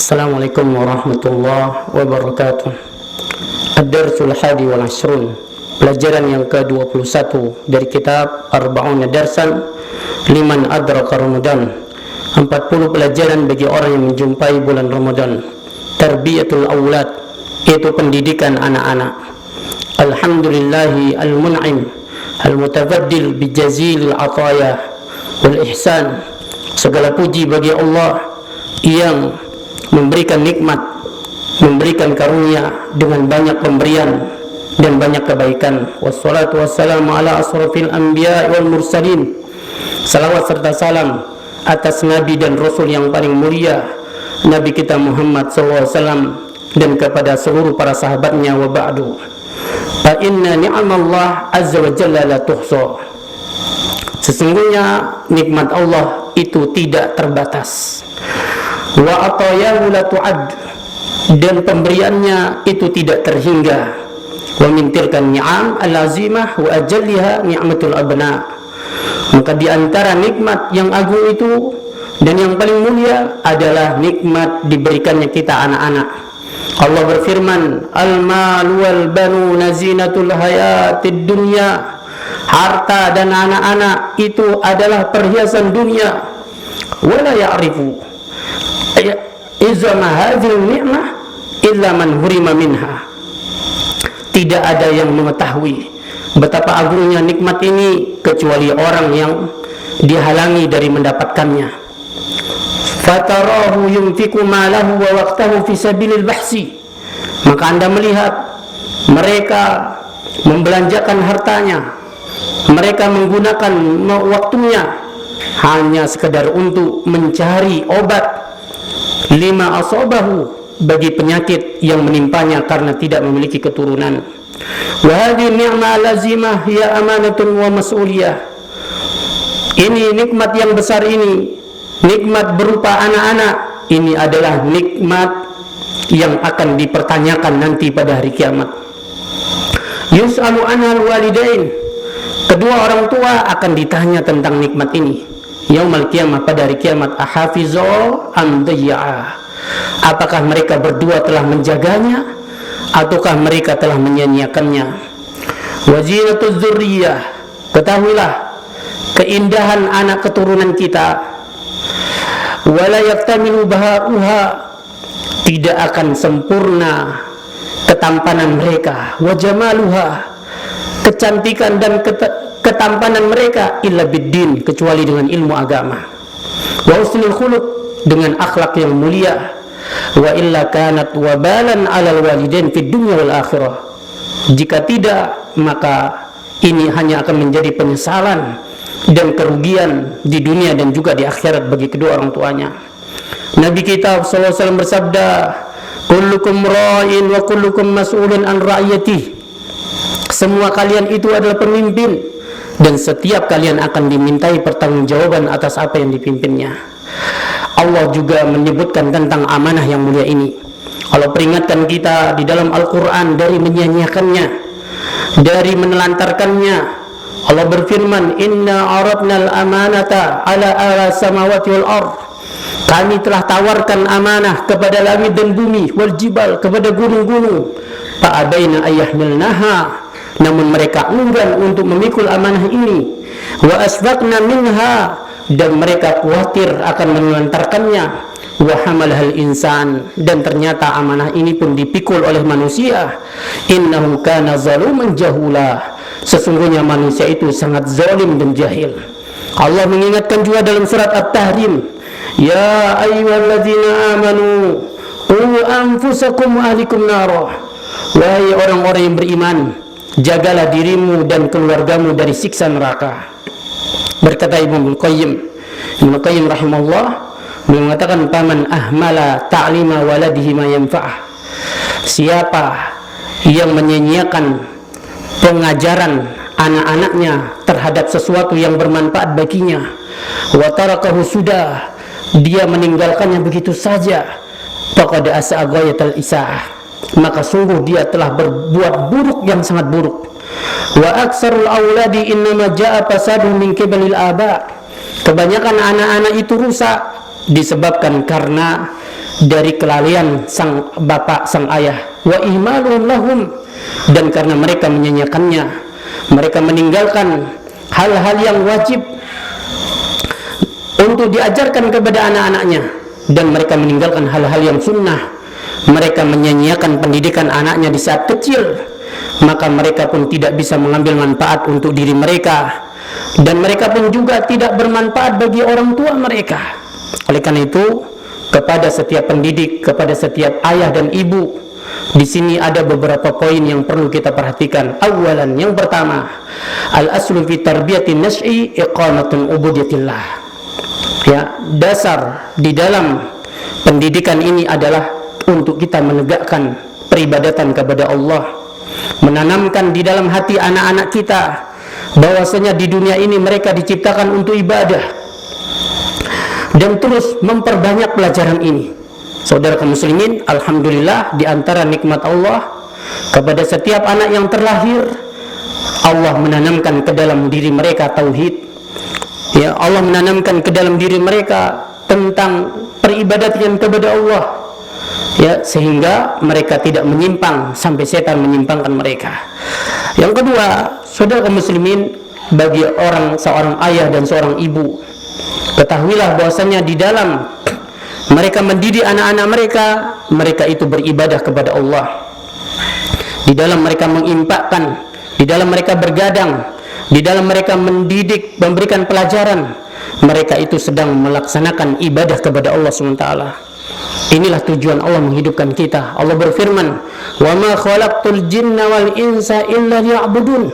Assalamualaikum warahmatullahi wabarakatuh. Ad-Darsul Hadi wal Ashrun, pelajaran yang ke-21 dari kitab Arba'una Darsan Liman Adraka Ramadan. 40 pelajaran bagi orang yang menjumpai bulan Ramadan. Tarbiyatul Aulad, yaitu pendidikan anak-anak. Alhamdulillahi al-mun'im al-mutafaddil bijazilil ataya wal ihsan. Segala puji bagi Allah yang memberikan nikmat, memberikan karunia dengan banyak pemberian dan banyak kebaikan. Wassalatu wassalamu ala asrafil anbiya wal mursalin. Salawat serta salam atas nabi dan rasul yang paling mulia, Nabi kita Muhammad SAW, dan kepada seluruh para sahabatnya. Wa ba'du, fa inna ni'amallah azza wa jalla la tuhsa. Sesungguhnya nikmat Allah itu tidak terbatas. Wa atayahu la tu'ad, dan pemberiannya itu tidak terhingga. Wa min tilkan ni'am al-azimah wa ajalliha ni'matul abna. Maka di antara nikmat yang agung itu dan yang paling mulia adalah nikmat diberikannya kita anak-anak. Allah berfirman, al-mal wal banuna zinatul hayatid dunya. Harta dan anak-anak itu adalah perhiasan dunia. Wala ya'rifu izama hadhil ni'mah illa man hurima minha. Tidak ada yang mengetahui betapa agungnya nikmat ini kecuali orang yang dihalangi dari mendapatkannya. Fatarahu yunfiqu malahu wa waqtahu fi sabilil bahsi. Maka Anda melihat mereka membelanjakan hartanya, mereka menggunakan waktunya hanya sekedar untuk mencari obat lima asabahu, bagi penyakit yang menimpanya karena tidak memiliki keturunan. Wa hadhihi ni'mah lazimah hiya amanatun wa mas'uliyah. Ini nikmat yang besar ini, nikmat berupa anak-anak, ini adalah nikmat yang akan dipertanyakan nanti pada hari kiamat. Yus'alu anhal walidain, kedua orang tua akan ditanya tentang nikmat ini yaumal qiyamah, pada hari kiamat. Ahafizu am dayya'a, apakah mereka berdua telah menjaganya ataukah mereka telah menyia-nyiakannya. Wazinatuz dzurriyyah, ketahuilah keindahan anak keturunan kita. Wala yaktamilu baha'uha, tidak akan sempurna ketampanan mereka. Wa jamaluha, kecantikan dan ketampanan mereka, illa biddin, kecuali dengan ilmu agama. Wa husnul khuluq, dengan akhlak yang mulia. Wa illa kanat wabalan 'alal walidain fid dunya wal akhirah. Jika tidak, maka ini hanya akan menjadi penyesalan dan kerugian di dunia dan juga di akhirat bagi kedua orang tuanya. Nabi kita sallallahu alaihi wasallam bersabda, kullukum ra'in wa kullukum mas'ulun an ra'iyatihi. Semua kalian itu adalah pemimpin dan setiap kalian akan dimintai pertanggungjawaban atas apa yang dipimpinnya. Allah juga menyebutkan tentang amanah yang mulia ini. Allah peringatkan kita di dalam Al-Quran dari menyia-nyiakannya, dari menelantarkannya. Allah berfirman, inna aradnal amanata ala samawati wal ard. Kami telah tawarkan amanah kepada langit dan bumi, wal jibal, kepada gunung-gunung. Fa'abaina ayyahmilnaha, namun mereka enggan untuk memikul amanah ini. Wa asfaqna minha, dan mereka khawatir akan menelantarkannya. Wa hamalahal insan, dan ternyata amanah ini pun dipikul oleh manusia. Innahu kana zaluman jahula, sesungguhnya manusia itu sangat zalim dan jahil. Allah mengingatkan juga dalam surat At-Tahrim, ya ayyuhalladzina amanu qu anfusakum wa ahlikum narah. Wahai orang-orang yang beriman, jagalah dirimu dan keluargamu dari siksa neraka. Berkata Ibnu Qayyim rahimahullah, beliau mengatakan, paman ahmala ta'lima waladihi ma yanfa'ah. Siapa yang menyia-nyiakan pengajaran anak-anaknya terhadap sesuatu yang bermanfaat baginya, wa tarakahu sudah, dia meninggalkannya begitu saja, faqad asa'a ghayatal isaah, maka sungguh dia telah berbuat buruk yang sangat buruk. Wa aksarul auladi innama ja'a fasadu min qibalil aba. Kebanyakan anak-anak itu rusak disebabkan karena dari kelalaian sang bapak, sang ayah, wa ihmalun lahum, dan karena mereka menyanyiakannya, mereka meninggalkan hal-hal yang wajib untuk diajarkan kepada anak-anaknya, dan mereka meninggalkan hal-hal yang sunnah. Mereka menyanyiakan pendidikan anaknya di saat kecil, maka mereka pun tidak bisa mengambil manfaat untuk diri mereka, dan mereka pun juga tidak bermanfaat bagi orang tua mereka. Oleh karena itu, kepada setiap pendidik, kepada setiap ayah dan ibu, di sini ada beberapa poin yang perlu kita perhatikan. Awalan, yang pertama, al-aslu fi tarbiyatin nas'i iqamatun ubudiyatillah. Ya, dasar di dalam pendidikan ini adalah untuk kita menegakkan peribadatan kepada Allah, menanamkan di dalam hati anak-anak kita bahwasanya di dunia ini mereka diciptakan untuk ibadah, dan terus memperbanyak pelajaran ini. Saudara kaum muslimin, alhamdulillah, di antara nikmat Allah kepada setiap anak yang terlahir, Allah menanamkan ke dalam diri mereka tauhid. Ya, Allah menanamkan ke dalam diri mereka tentang peribadatan kepada Allah, ya, sehingga mereka tidak menyimpang sampai setan menyimpangkan mereka. Yang kedua, saudara kaum muslimin, bagi seorang ayah dan seorang ibu, ketahuilah bahwasanya di dalam mereka mendidik anak-anak mereka, mereka itu beribadah kepada Allah. Di dalam mereka menginfakkan, di dalam mereka bergadang, di dalam mereka mendidik, memberikan pelajaran, mereka itu sedang melaksanakan ibadah kepada Allah SWT. Inilah tujuan Allah menghidupkan kita. Allah berfirman, "Wa ma khalaqtul jinna wal insa illa liya'budun."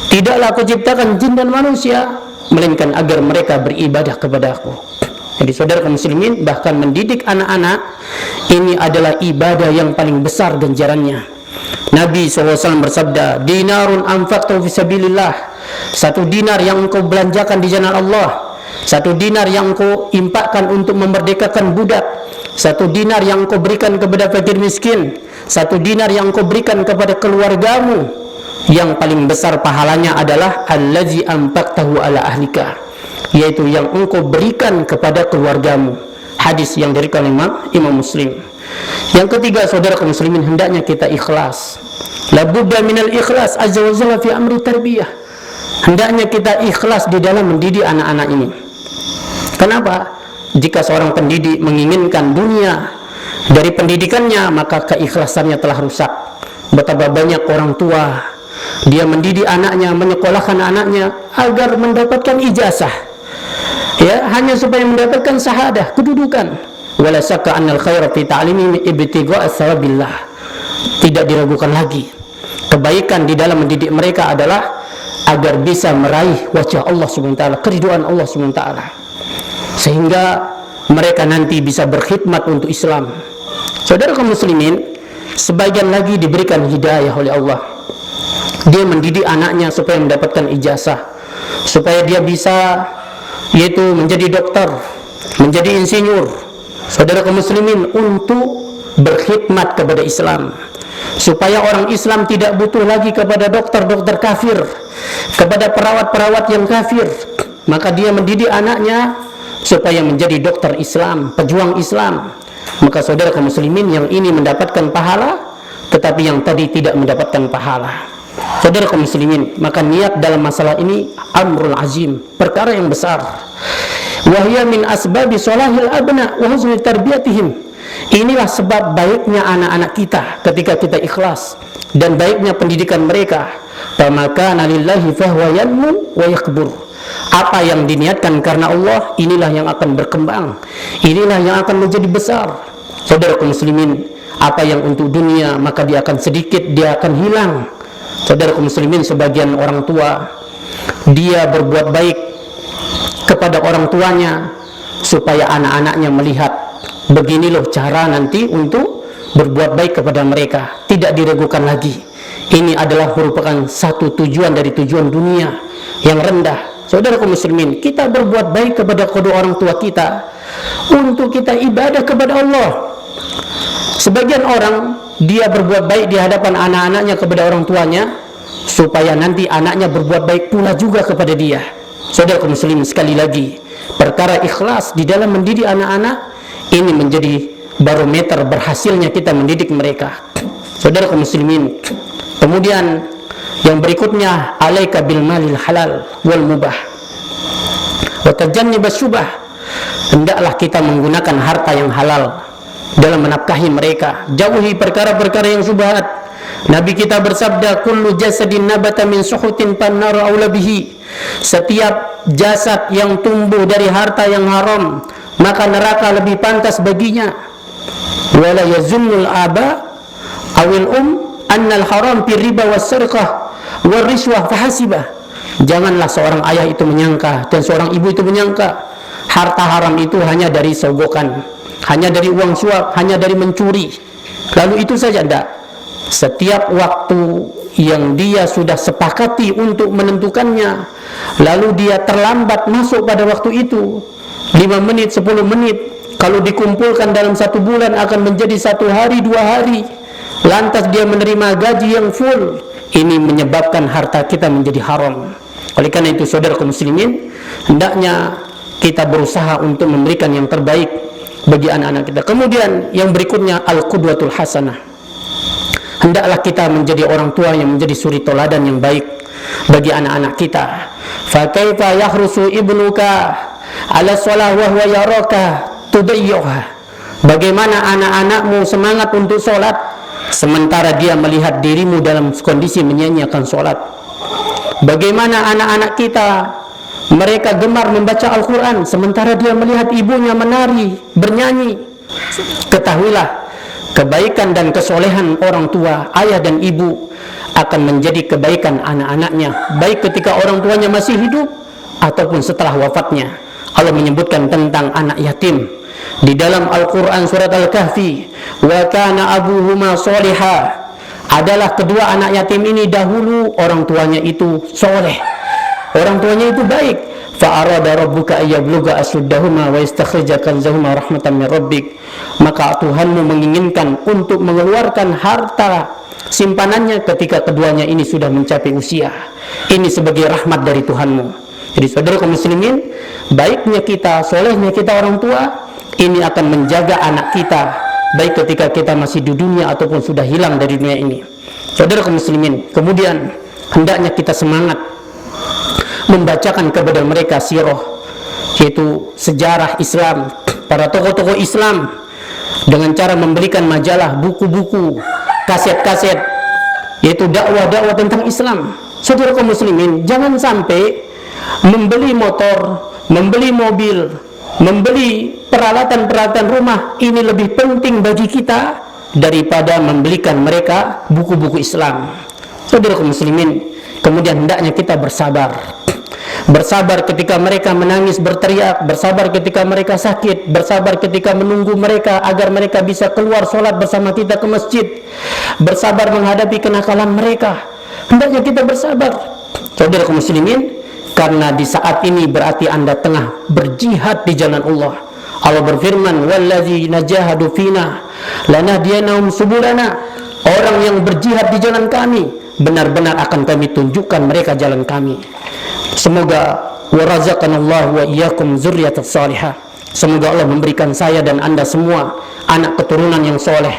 Tidaklah aku ciptakan jin dan manusia melainkan agar mereka beribadah kepada aku. Jadi saudara kaum muslimin, bahkan mendidik anak-anak ini adalah ibadah yang paling besar ganjarannya. Nabi SAW bersabda, "Dinarun anfaqtu fi sabilillah." Satu dinar yang engkau belanjakan di jalan Allah, satu dinar yang engkau infakkan untuk memerdekakan budak, satu dinar yang engkau berikan kepada fakir miskin, satu dinar yang engkau berikan kepada keluargamu, yang paling besar pahalanya adalah allazi anfaqtahu ala ahlika, yaitu yang engkau berikan kepada keluargamu. Hadis yang diriwayatkan Imam Muslim. Yang ketiga, saudara kaum muslimin, hendaknya kita ikhlas. La budda minal ikhlas azza wa jalla fi amri tarbiyah. Hendaknya kita ikhlas di dalam mendidik anak-anak ini. Kenapa? Jika seorang pendidik menginginkan dunia dari pendidikannya, maka keikhlasannya telah rusak. Betapa banyak orang tua, dia mendidik anaknya, menyekolahkan anaknya agar mendapatkan ijazah, ya, hanya supaya mendapatkan syahadah, kedudukan. Wala syakka annal khaira fi ta'limi ibtigha'a thawabillah. Tidak diragukan lagi, kebaikan di dalam mendidik mereka adalah agar bisa meraih wajah Allah SWT, keridhaan Allah SWT, sehingga mereka nanti bisa berkhidmat untuk Islam. Saudara kaum muslimin, sebagian lagi diberikan hidayah oleh Allah. Dia mendidik anaknya supaya mendapatkan ijazah, supaya dia bisa, yaitu menjadi dokter, menjadi insinyur. Saudara kaum muslimin, untuk berkhidmat kepada Islam, supaya orang Islam tidak butuh lagi kepada dokter-dokter kafir, kepada perawat-perawat yang kafir. Maka dia mendidik anaknya supaya menjadi dokter Islam, pejuang Islam. Maka saudara kaum muslimin, yang ini mendapatkan pahala, tetapi yang tadi tidak mendapatkan pahala. Saudara kaum muslimin, maka niat dalam masalah ini amrul azim, perkara yang besar. Wahya min asbabi solahil abna wa husni tarbiyatihim. Inilah sebab baiknya anak-anak kita ketika kita ikhlas, dan baiknya pendidikan mereka. Famakana lillahi fahuwa yanmu wa yakbur. Apa yang diniatkan karena Allah, inilah yang akan berkembang, inilah yang akan menjadi besar. Saudara kaum muslimin, apa yang untuk dunia maka dia akan sedikit, dia akan hilang. Saudara kaum muslimin, sebagian orang tua dia berbuat baik kepada orang tuanya supaya anak-anaknya melihat begini loh cara nanti untuk berbuat baik kepada mereka, tidak diragukan lagi. Ini adalah merupakan satu tujuan dari tujuan dunia yang rendah. Saudara kaum muslimin, kita berbuat baik kepada kedua orang tua kita untuk kita ibadah kepada Allah. Sebagian orang dia berbuat baik di hadapan anak-anaknya kepada orang tuanya supaya nanti anaknya berbuat baik pula juga kepada dia. Saudara kaum muslimin, sekali lagi, perkara ikhlas di dalam mendidik anak-anak ini menjadi barometer berhasilnya kita mendidik mereka. Saudara kaum muslimin, kemudian yang berikutnya, alaika bil malil halal wal mubah wa tajannibas syubah. Hendaklah kita menggunakan harta yang halal dalam menafkahi mereka, jauhi perkara-perkara yang syubhat. Nabi kita bersabda, kullu jasadin nabata min suhutin fannaru aula bihi. Setiap jasad yang tumbuh dari harta yang haram, maka neraka lebih pantas baginya. Wala yazunnul aba awil annal haram fi riba was sarqah war riswah fahasibah. Janganlah seorang ayah itu menyangka dan seorang ibu itu menyangka harta haram itu hanya dari sogokan, hanya dari uang suap, hanya dari mencuri. Lalu itu saja, tidak. Setiap waktu yang dia sudah sepakati untuk menentukannya, lalu dia terlambat masuk pada waktu itu 5 menit, 10 menit, kalau dikumpulkan dalam 1 bulan akan menjadi 1 hari, 2 hari, lantas dia menerima gaji yang full. Ini menyebabkan harta kita menjadi haram. Oleh karena itu, saudara kaum muslimin, hendaknya kita berusaha untuk memberikan yang terbaik bagi anak-anak kita. Kemudian yang berikutnya, al-qudwatul hasanah. Hendaklah kita menjadi orang tua yang menjadi suri toladan yang baik bagi anak-anak kita. Fa kaifa yahrusu ibnuka ala shalah wa huwa yaraka tudayyuha. Bagaimana anak-anakmu semangat untuk sholat sementara dia melihat dirimu dalam kondisi menyia-nyiakan sholat. Bagaimana anak-anak kita, mereka gemar membaca Al-Quran sementara dia melihat ibunya menari, bernyanyi. Ketahuilah, kebaikan dan kesolehan orang tua, ayah dan ibu akan menjadi kebaikan anak-anaknya, baik ketika orang tuanya masih hidup ataupun setelah wafatnya. Allah menyebutkan tentang anak yatim di dalam Al-Quran surat Al-Kahfi, wa kana abuhuma solihah. Adalah kedua anak yatim ini dahulu orang tuanya itu soleh, orang tuanya itu baik. Fa'arada rabbuka ayyabluga ashuddahuma wa yastakhrija kanzahuma rahmatan min rabbik. Maka Tuhanmu menginginkan untuk mengeluarkan harta simpanannya ketika keduanya ini sudah mencapai usia. Ini sebagai rahmat dari Tuhanmu. Jadi saudara kaum muslimin, baiknya kita, solehnya kita orang tua, ini akan menjaga anak kita baik ketika kita masih di dunia ataupun sudah hilang dari dunia ini. Saudara kaum muslimin, kemudian hendaknya kita semangat membacakan kepada mereka sirah, yaitu sejarah Islam, para tokoh-tokoh Islam, dengan cara memberikan majalah, buku-buku, kaset-kaset, yaitu dakwah-dakwah tentang Islam. Saudara kaum muslimin, jangan sampai membeli motor, membeli mobil, membeli peralatan-peralatan rumah ini lebih penting bagi kita daripada membelikan mereka buku-buku Islam. Saudara kaum muslimin, kemudian hendaknya kita bersabar. Bersabar ketika mereka menangis berteriak, bersabar ketika mereka sakit, bersabar ketika menunggu mereka agar mereka bisa keluar sholat bersama kita ke masjid, bersabar menghadapi kenakalan mereka. Hendaknya kita bersabar, saudara kaum muslimin, karena di saat ini berarti Anda tengah berjihad di jalan Allah. Allah berfirman, walladzina jahadu fina lanahdiyanahum subulana. Orang yang berjihad di jalan kami, benar-benar akan kami tunjukkan mereka jalan kami. Semoga warazaqanallahu wa iyyakum dzurriyyatan salihah. Semoga Allah memberikan saya dan Anda semua anak keturunan yang soleh.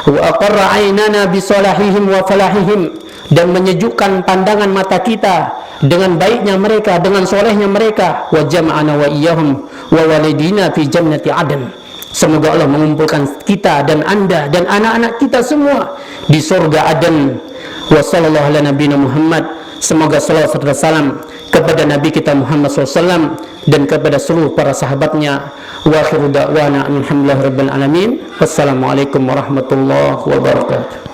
Wa aqarra aynana bi salahihim wa falahihim, dan menyejukkan pandangan mata kita dengan baiknya mereka, dengan solehnya mereka. Wa jama'ana wa iyyahum wa walidina fi jannati adn. Semoga Allah mengumpulkan kita dan Anda dan anak-anak kita semua di surga Aden. Wa sallallahu ala nabiyina Muhammad. Semoga salawat serta salam kepada Nabi kita Muhammad SAW dan kepada seluruh para sahabatnya. Wa akhiru da'wana alhamdulillahi rabbil alamin. Wassalamualaikum warahmatullahi wabarakatuh.